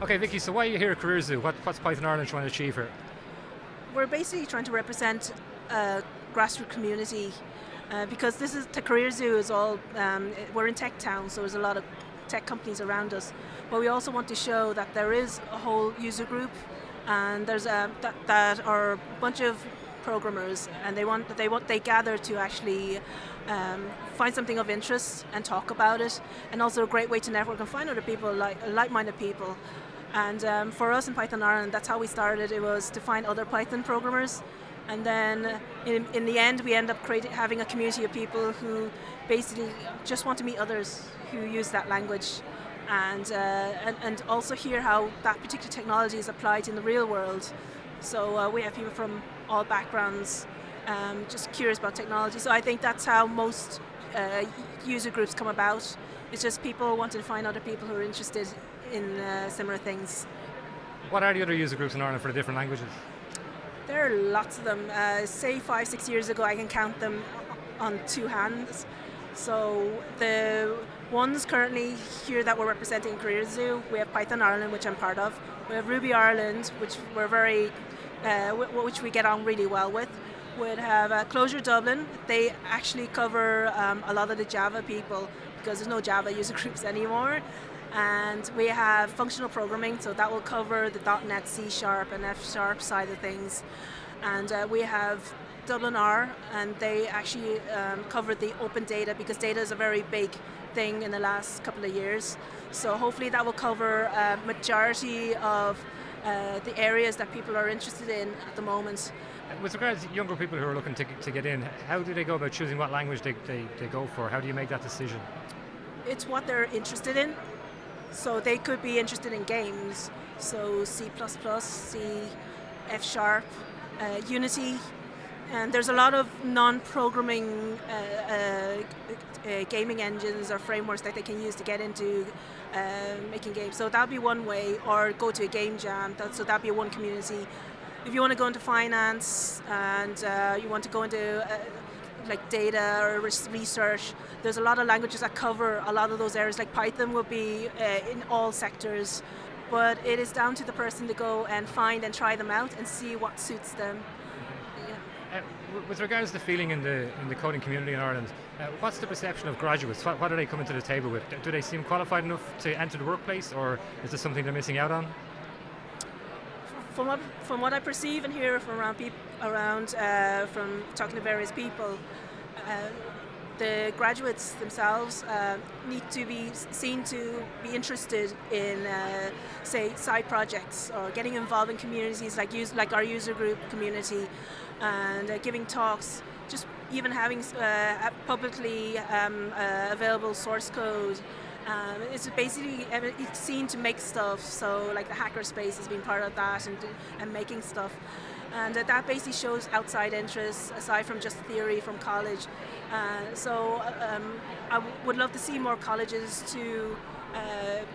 Okay, Vicky, so why are you here at Career Zoo? What's Python Ireland trying to achieve here? We're basically trying to represent a grassroots community because the Career Zoo is all, we're in tech town, so there's a lot of tech companies around us. But we also want to show that there is a whole user group, and there's that are a bunch of programmers, and they gather to actually find something of interest and talk about it, and also a great way to network and find other people, like-minded people. And for us in Python Ireland, that's how we started. It was to find other Python programmers, and then in the end, we end up having a community of people who basically just want to meet others who use that language, and also hear how that particular technology is applied in the real world. So we have people from all backgrounds, just curious about technology. So I think that's how most user groups come about. It's just people wanting to find other people who are interested in similar things. What are the other user groups in Ireland for the different languages? There are lots of them. Say 5-6 years ago, I can count them on two hands. So the ones currently here that we're representing in Career Zoo, we have Python Ireland, which I'm part of. We have Ruby Ireland, which which we get on really well with. We'd have Closure Dublin. They actually cover a lot of the Java people because there's no Java user groups anymore. And we have functional programming, so that will cover the .NET, C#, and F# side of things. And we have Dublin R, and they actually cover the open data, because data is a very big thing in the last couple of years. So hopefully that will cover a majority of the areas that people are interested in at the moment. With regards to younger people who are looking to get in, how do they go about choosing what language they go for? How do you make that decision? It's what they're interested in. So they could be interested in games, so C++, C, F#, Unity, and there's a lot of non-programming gaming engines or frameworks that they can use to get into making games. So that'd be one way, or go to a game jam, so that'd be one community. If you want to go into finance and you want to go into like data or research, there's a lot of languages that cover a lot of those areas. Like Python will be in all sectors, but it is down to the person to go and find and try them out and see what suits them. Yeah. With regards to the feeling in the coding community in Ireland, what's the perception of graduates? What are they coming to the table with? Do they seem qualified enough to enter the workplace, or is there something they're missing out on? From what I perceive and hear from from talking to various people, the graduates themselves need to be seen to be interested in, say, side projects or getting involved in communities like our user group community, and giving talks, just even having publicly available source code. It's basically it's seen to make stuff, so like the hackerspace has been part of that, and making stuff. And that basically shows outside interests, aside from just theory from college. So I would love to see more colleges to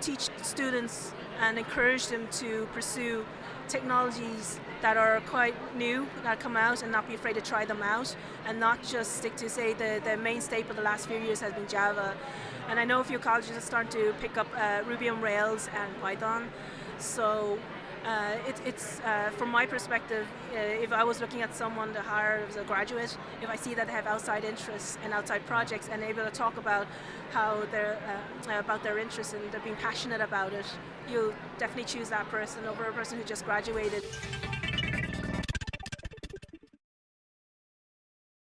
teach students and encourage them to pursue technologies that are quite new, that come out, and not be afraid to try them out, and not just stick to, say, the main staple the last few years has been Java. And I know a few colleges are starting to pick up Ruby on Rails and Python. So it's from my perspective, if I was looking at someone to hire as a graduate, if I see that they have outside interests and outside projects and able to talk about how they're about their interests and they're being passionate about it, you'll definitely choose that person over a person who just graduated.